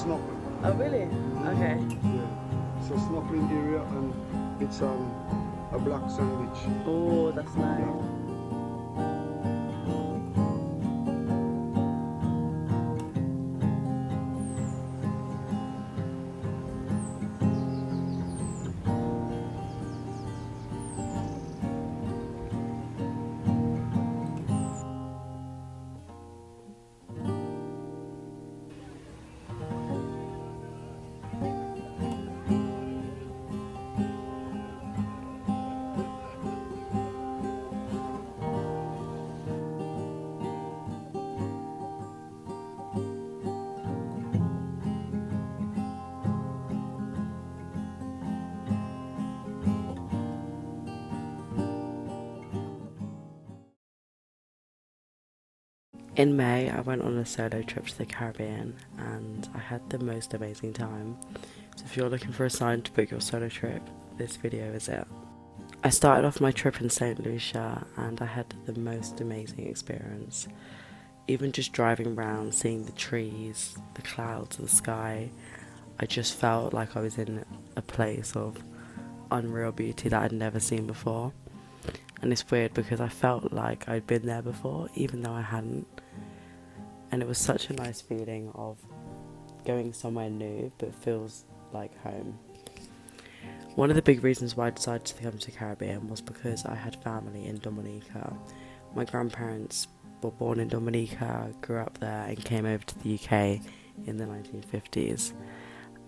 snorkeling. Oh really? Okay. Yeah. It's a snorkeling area and it's a black sand beach. Oh, that's nice. In May, I went on a solo trip to the Caribbean and I had the most amazing time. So if you're looking for a sign to book your solo trip, this video is it. I started off my trip in St. Lucia and I had the most amazing experience. Even just driving around, seeing the trees, the clouds, the sky, I just felt like I was in a place of unreal beauty that I'd never seen before. And it's weird because I felt like I'd been there before, even though I hadn't. And it was such a nice feeling of going somewhere new, but feels like home. One of the big reasons why I decided to come to the Caribbean was because I had family in Dominica. My grandparents were born in Dominica, grew up there, and came over to the UK in the 1950s.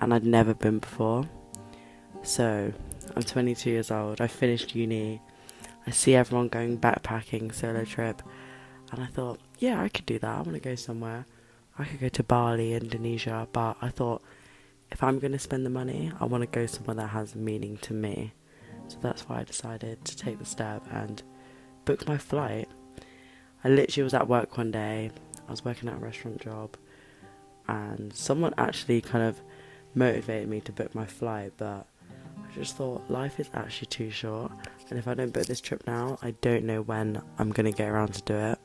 And I'd never been before. So, I'm 22 years old, I finished uni, I see everyone going backpacking, solo trip, and I thought, yeah, I could do that. I want to go somewhere. I could go to Bali, Indonesia, but I thought, if I'm going to spend the money, I want to go somewhere that has meaning to me. So that's why I decided to take the step and book my flight. I literally was at work one day, I was working at a restaurant job, and someone actually kind of motivated me to book my flight, but I just thought life is actually too short, and if I don't book this trip now, I don't know when I'm going to get around to do it.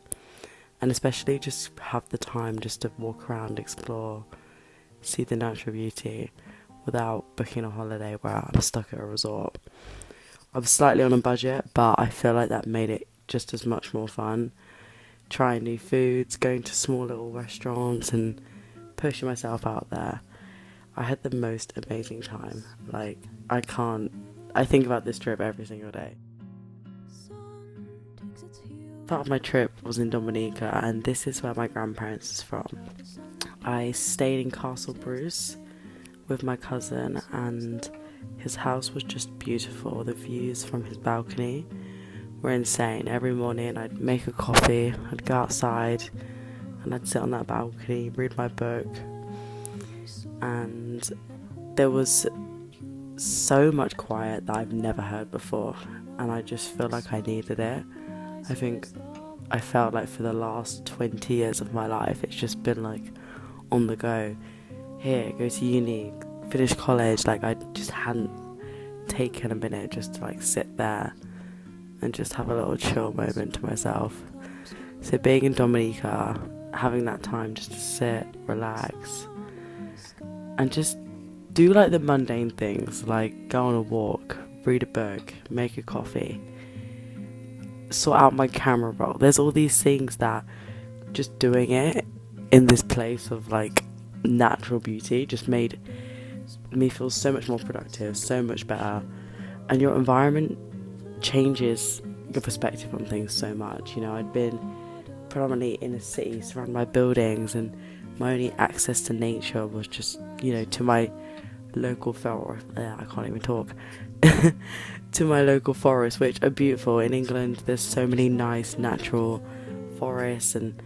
And especially just have the time just to walk around, explore, see the natural beauty without booking a holiday where I'm stuck at a resort. I was slightly on a budget, but I feel like that made it just as much more fun. Trying new foods, going to small little restaurants and pushing myself out there. I had the most amazing time. Like, I think about this trip every single day. Part of my trip was in Dominica, and this is where my grandparents is from. I stayed in Castle Bruce with my cousin, and his house was just beautiful. The views from his balcony were insane. Every morning I'd make a coffee, I'd go outside, and I'd sit on that balcony, read my book, and there was so much quiet that I've never heard before, and I just feel like I needed it. I think I felt like for the last 20 years of my life it's just been like on the go. Here, go to uni, finish college. Like, I just hadn't taken a minute just to like sit there and just have a little chill moment to myself. So being in Dominica, having that time just to sit, relax, and just do like the mundane things, like go on a walk, read a book, make a coffee, sort out my camera roll. There's all these things that just doing it in this place of like natural beauty just made me feel so much more productive, so much better. And your environment changes your perspective on things so much. You know, I'd been predominantly in a city surrounded by buildings, and my only access to nature was just, you know, to my local forest. I can't even talk. To my local forests, which are beautiful. In England there's so many nice natural forests, and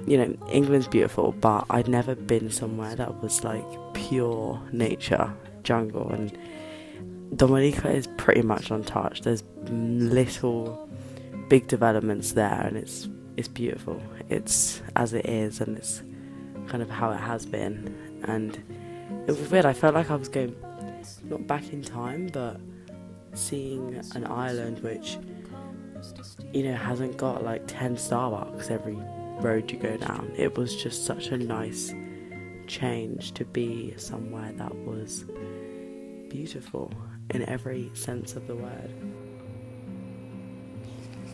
you know, England's beautiful, but I'd never been somewhere that was like pure nature, jungle. And Dominica is pretty much untouched. There's little big developments there, and it's beautiful. It's as it is, and it's kind of how it has been. And it was weird. I felt like I was going not back in time, but seeing an island which, you know, hasn't got like 10 Starbucks every road you go down. It was just such a nice change to be somewhere that was beautiful in every sense of the word.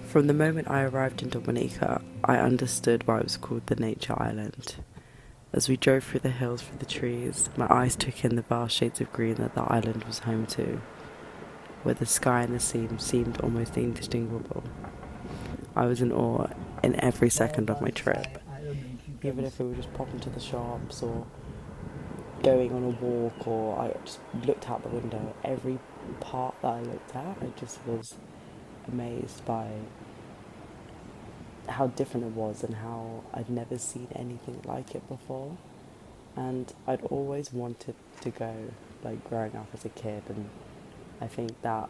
From the moment I arrived in Dominica, I understood why it was called the Nature Island. As we drove through the hills, through the trees, my eyes took in the vast shades of green that the island was home to, where the sky and the sea seemed almost indistinguishable. I was in awe in every second of my trip, even if we were just popping to the shops or going on a walk, or I just looked out the window. Every part that I looked at, I just was amazed by how different it was and how I'd never seen anything like it before. And I'd always wanted to go, like growing up as a kid, and I think that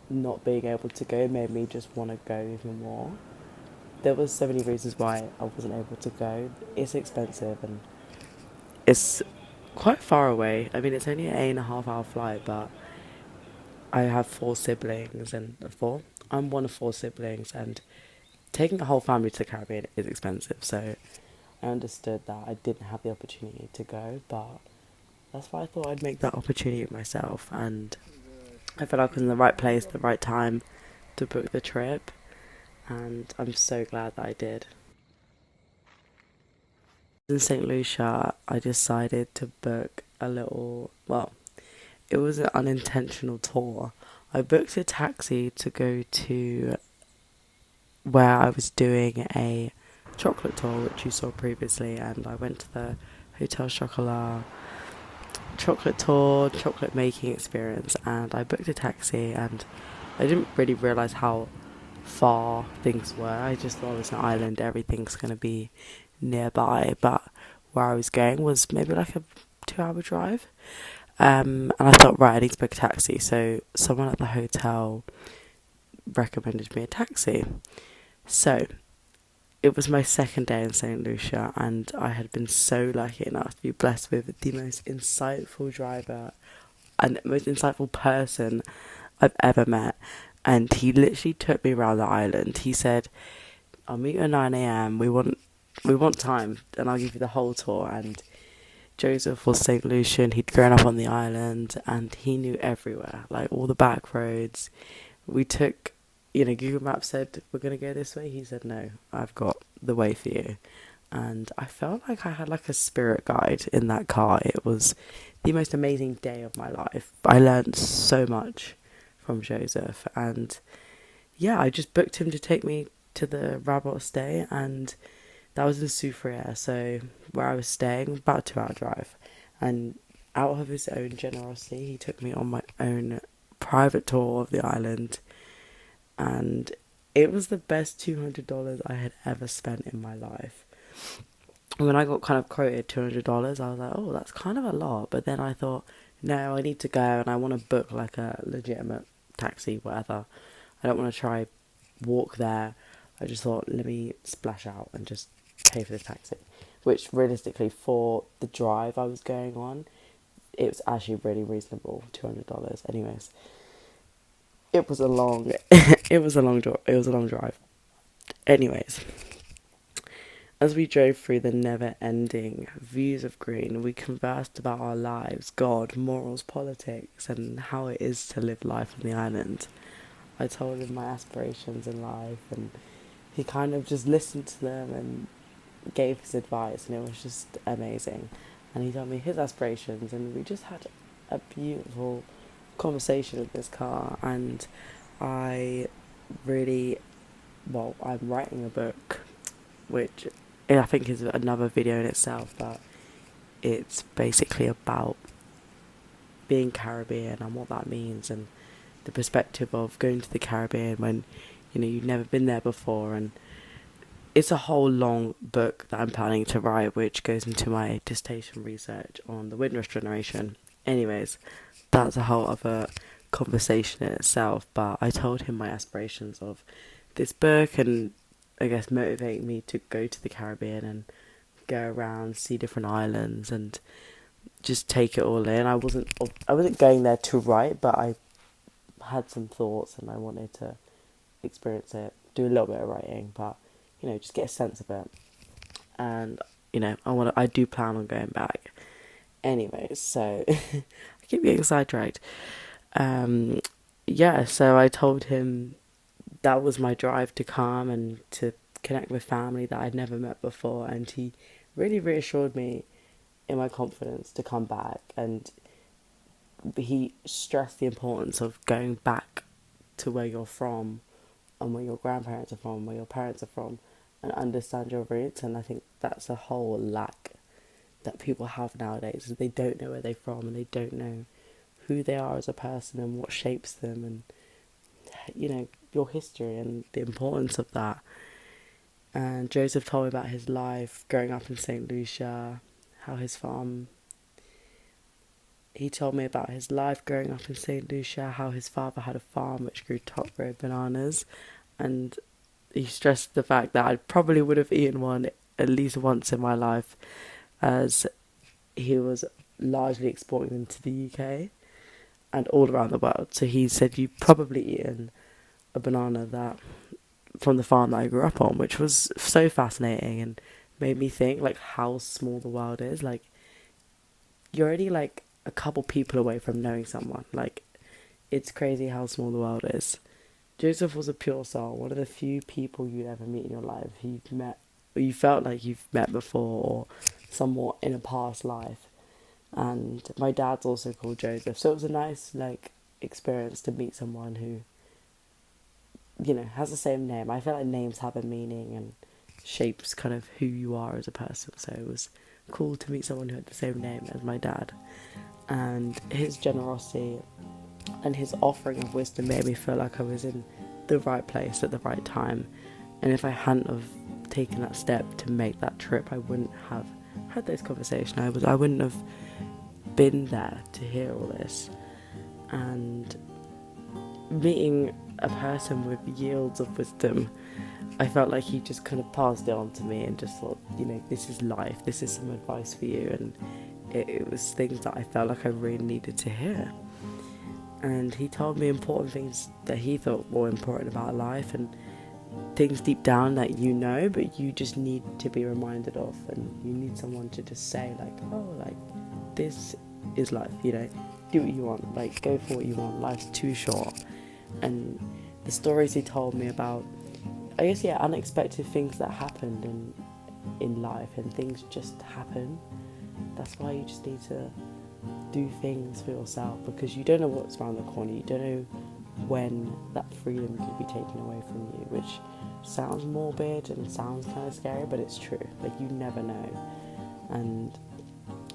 not being able to go made me just want to go even more. There was so many reasons why I wasn't able to go. It's expensive and it's quite far away. I mean, it's only an 8.5 hour flight, but I have 4 siblings, and I'm one of 4 siblings, and taking a whole family to the Caribbean is expensive. So I understood that I didn't have the opportunity to go, but that's why I thought I'd make that opportunity myself. And I felt like I was in the right place, the right time to book the trip, and I'm so glad that I did. In St. Lucia, I decided to book it was an unintentional tour. I booked a taxi to go to where I was doing a chocolate tour, which you saw previously, and I went to the Hotel Chocolat chocolate tour, chocolate making experience, and I booked a taxi, and I didn't really realise how far things were. I just thought it was an island, everything's going to be nearby, but where I was going was maybe like a 2 hour drive. And I thought, right, I need to book a taxi. So someone at the hotel recommended me a taxi. So it was my second day in St. Lucia, and I had been so lucky enough to be blessed with the most insightful driver and most insightful person I've ever met. And he literally took me around the island. He said, I'll meet you at 9 a.m. We want time, and I'll give you the whole tour. And Joseph was St. Lucian. He'd grown up on the island, and he knew everywhere, like all the back roads. We took, Google Maps said, we're going to go this way. He said, no, I've got the way for you. And I felt like I had like a spirit guide in that car. It was the most amazing day of my life. I learned so much from Joseph, and yeah, I just booked him to take me to the Rabat stay, and that was in Soufriere, so where I was staying, about a 2 hour drive. And out of his own generosity, he took me on my own private tour of the island, and it was the best $200 I had ever spent in my life. When I got kind of quoted $200, I was like, oh, that's kind of a lot. But then I thought, no, I need to go, and I want to book like a legitimate taxi, whatever. I don't want to try walk there. I just thought, let me splash out and just pay for this taxi, which realistically for the drive I was going on, it was actually really reasonable, $200. Anyways, it was a long drive. Anyways, as we drove through the never-ending views of green, we conversed about our lives, God, morals, politics, and how it is to live life on the island. I told him my aspirations in life, and he kind of just listened to them and gave his advice, and it was just amazing. And he told me his aspirations, and we just had a beautiful conversation in this car. And I'm writing a book, which I think is another video in itself, but it's basically about being Caribbean and what that means, and the perspective of going to the Caribbean when you've never been there before. And it's a whole long book that I'm planning to write, which goes into my dissertation research on the Windrush generation. Anyways, that's a whole other conversation in itself, but I told him my aspirations of this book, and I guess motivate me to go to the Caribbean and go around, see different islands, and just take it all in. I wasn't going there to write, but I had some thoughts and I wanted to experience it, do a little bit of writing, but just get a sense of it. And you know, I do plan on going back. Anyways, so I keep getting sidetracked. Yeah, so I told him that was my drive to come and to connect with family that I'd never met before, and he really reassured me in my confidence to come back, and he stressed the importance of going back to where you're from and where your grandparents are from, where your parents are from, and understand your roots. And I think that's a whole lack that people have nowadays, is they don't know where they're from and they don't know who they are as a person and what shapes them, and you know, your history and the importance of that. And Joseph told me about his life growing up in St. Lucia, how his farm. He told me about his life growing up in St. Lucia, how his father had a farm which grew top grade bananas, and he stressed the fact that I probably would have eaten one at least once in my life, as he was largely exporting them to the UK and all around the world. So he said, "You've probably eaten a banana that from the farm that I grew up on," which was so fascinating and made me think like how small the world is. Like, you're already like a couple people away from knowing someone. Like, it's crazy how small the world is. Joseph was a pure soul, one of the few people you'd ever meet in your life who you've met, or you felt like you've met before, or somewhat in a past life. And my dad's also called Joseph, so it was a nice like experience to meet someone who, you know, has the same name. I feel like names have a meaning and shapes kind of who you are as a person. So it was cool to meet someone who had the same name as my dad. And his generosity and his offering of wisdom made me feel like I was in the right place at the right time. And if I hadn't have taken that step to make that trip, I wouldn't have had this conversation. I wouldn't have been there to hear all this. And meeting a person with yields of wisdom, I felt like he just kind of passed it on to me and just thought, you know, this is life, this is some advice for you. And it was things that I felt like I really needed to hear. And he told me important things that he thought were important about life, and things deep down that you know, but you just need to be reminded of, and you need someone to just say like, oh, like, this is life, you know, do what you want, like, go for what you want, life's too short. And the stories he told me about, I guess, yeah, unexpected things that happened in life, and things just happen. That's why you just need to do things for yourself, because you don't know what's around the corner. You don't know when that freedom could be taken away from you, which sounds morbid and sounds kind of scary, but it's true. Like, you never know. And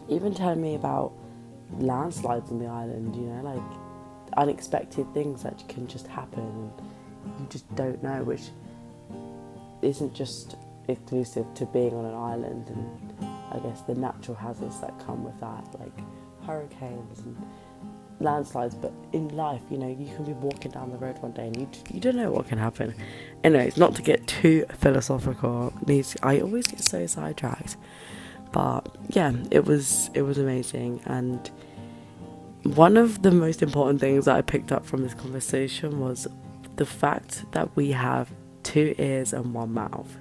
even telling me about landslides on the island, you know, like unexpected things that can just happen and you just don't know, which isn't just exclusive to being on an island, and I guess the natural hazards that come with that, like hurricanes and landslides. But in life, you know, you can be walking down the road one day and you don't know what can happen. Anyways, not to get too philosophical, I always get so sidetracked. But yeah, it was amazing. And one of the most important things that I picked up from this conversation was the fact that we have 2 ears and 1 mouth.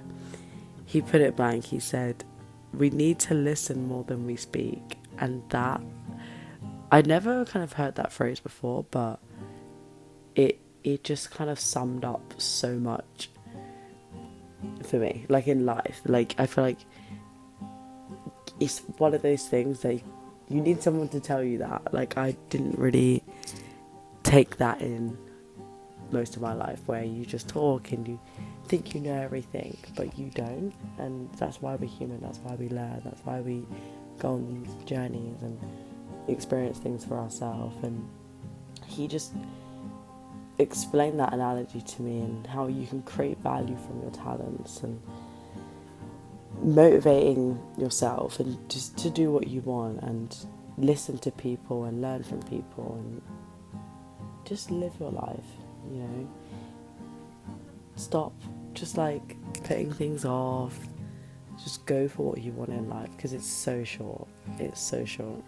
He put it blank. He said, we need to listen more than we speak. And that, I'd never kind of heard that phrase before, but it just kind of summed up so much for me, like in life. Like, I feel like it's one of those things that you need someone to tell you that. Like, I didn't really take that in most of my life, where you just talk and you think you know everything, but you don't. And that's why we're human, that's why we learn, that's why we go on these journeys and experience things for ourselves. And he just explained that analogy to me, and how you can create value from your talents and motivating yourself, and just to do what you want and listen to people and learn from people and just live your life, you know. Stop just like putting things off. Just go for what you want in life, because it's so short. It's so short.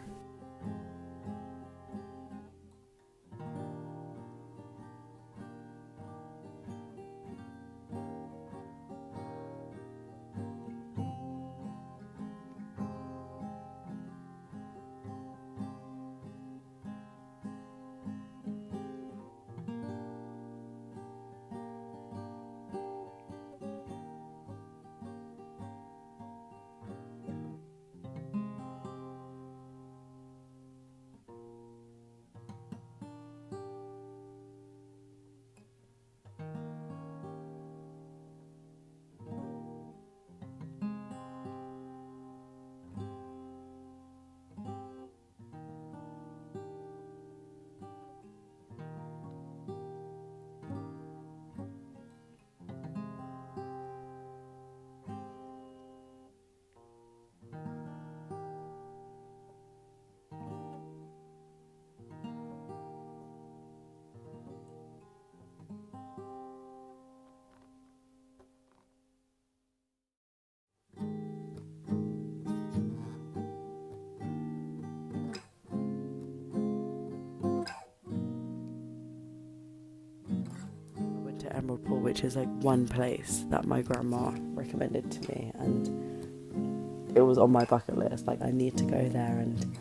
Waterfall, which is like one place that my grandma recommended to me, and it was on my bucket list. Like, I need to go there, and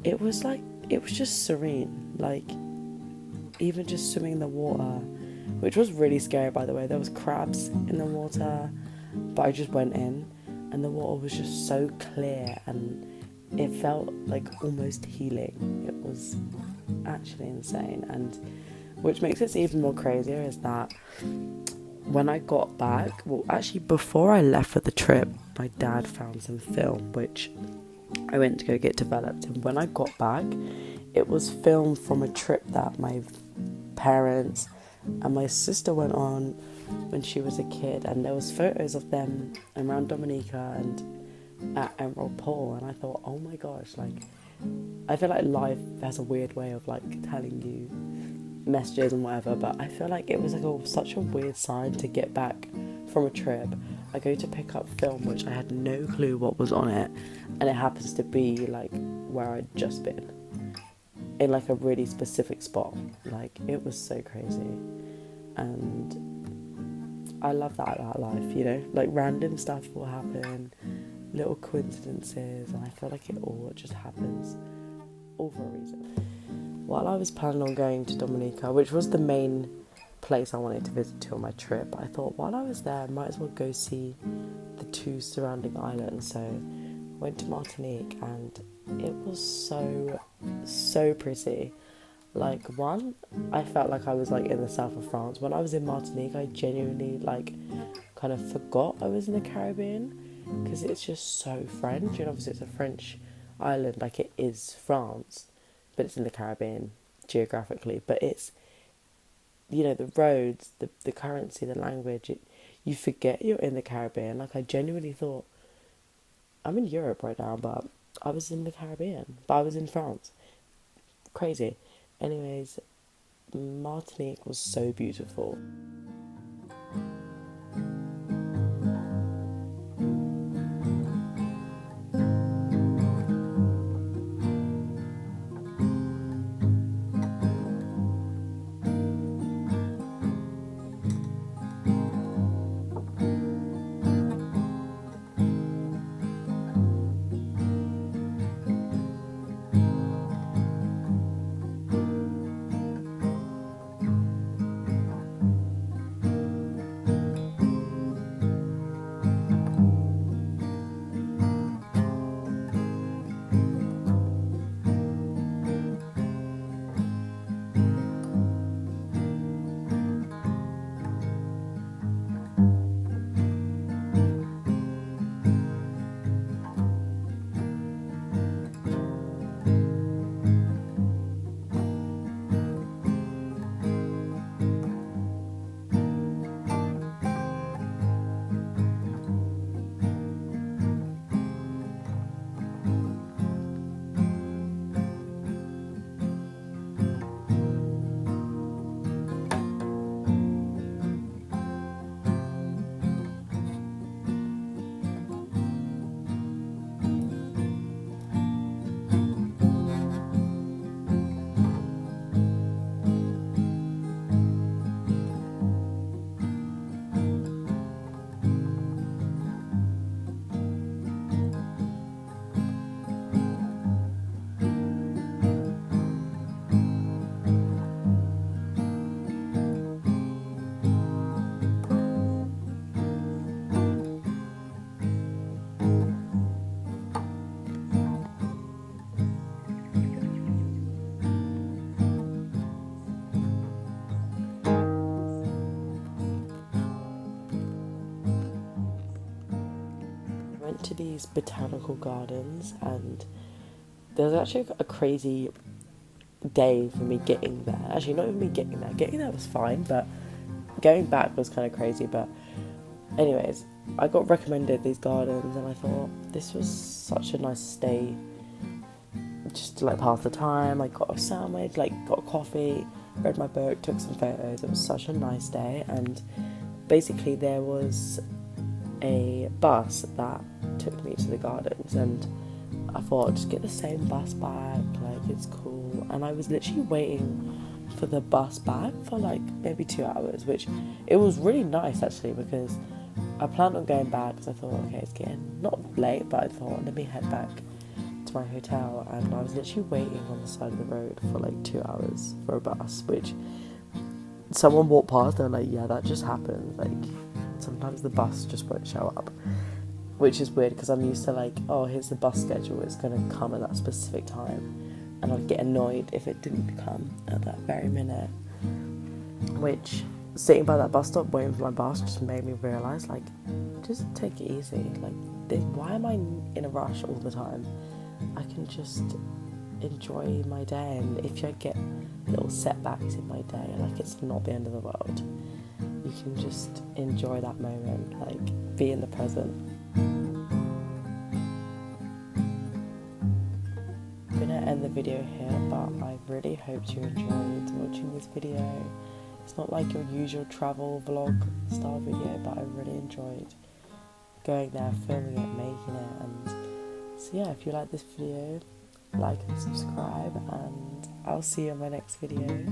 it was just serene. Like, even just swimming in the water, which was really scary, by the way. There was crabs in the water, but I just went in, and the water was just so clear, and it felt like almost healing. It was actually insane. And which makes it even more crazier is that when I got back, well, actually before I left for the trip, my dad found some film which I went to go get developed, and when I got back, it was film from a trip that my parents and my sister went on when she was a kid, and there was photos of them around Dominica and at Emerald Pool, and I thought, oh my gosh, like, I feel like life has a weird way of like telling you messages and whatever, but I feel like it was like such a weird sign to get back from a trip. I go to pick up film which I had no clue what was on it, and it happens to be like where I'd just been, in like a really specific spot. Like, it was so crazy, and I love that about life, you know, like random stuff will happen, little coincidences, and I feel like it all just happens all for a reason. While I was planning on going to Dominica, which was the main place I wanted to visit to on my trip, I thought while I was there I might as well go see the 2 surrounding islands. So I went to Martinique, and it was so pretty. Like, one, I felt like I was like in the south of France. When I was in Martinique, I genuinely like kind of forgot I was in the Caribbean, because it's just so French, and obviously it's a French island, like it is France, but it's in the Caribbean geographically. But it's, you know, the roads, the currency, the language, you forget you're in the Caribbean. Like, I genuinely thought, I'm in Europe right now, but I was in the Caribbean, but I was in France. Crazy. Anyways, Martinique was so beautiful. To these botanical gardens, and there was actually a crazy day for me getting there. Actually, not even me getting there was fine, but going back was kind of crazy. But anyways, I got recommended these gardens, and I thought this was such a nice stay, just to like pass the time. I got a sandwich, like got a coffee, read my book, took some photos. It was such a nice day. And basically there was a bus that took me to the gardens, and I thought I'd just get the same bus back, like it's cool. And I was literally waiting for the bus back for like maybe 2 hours, which it was really nice actually, because I planned on going back because I thought, okay, it's getting not late, but I thought, let me head back to my hotel. And I was literally waiting on the side of the road for like 2 hours for a bus, which someone walked past. They were like, yeah, that just happened. Like, sometimes the bus just won't show up, which is weird because I'm used to like, oh, here's the bus schedule, it's gonna come at that specific time, and I'd get annoyed if it didn't come at that very minute. Which, sitting by that bus stop waiting for my bus just made me realise, like, just take it easy. Like, why am I in a rush all the time? I can just enjoy my day, and if I get little setbacks in my day, like, it's not the end of the world. You can just enjoy that moment, like, be in the present. I'm gonna end the video here, but I really hope you enjoyed watching this video. It's not like your usual travel vlog style video, but I really enjoyed going there, filming it, making it. And so yeah, if you like this video, like and subscribe, and I'll see you in my next video.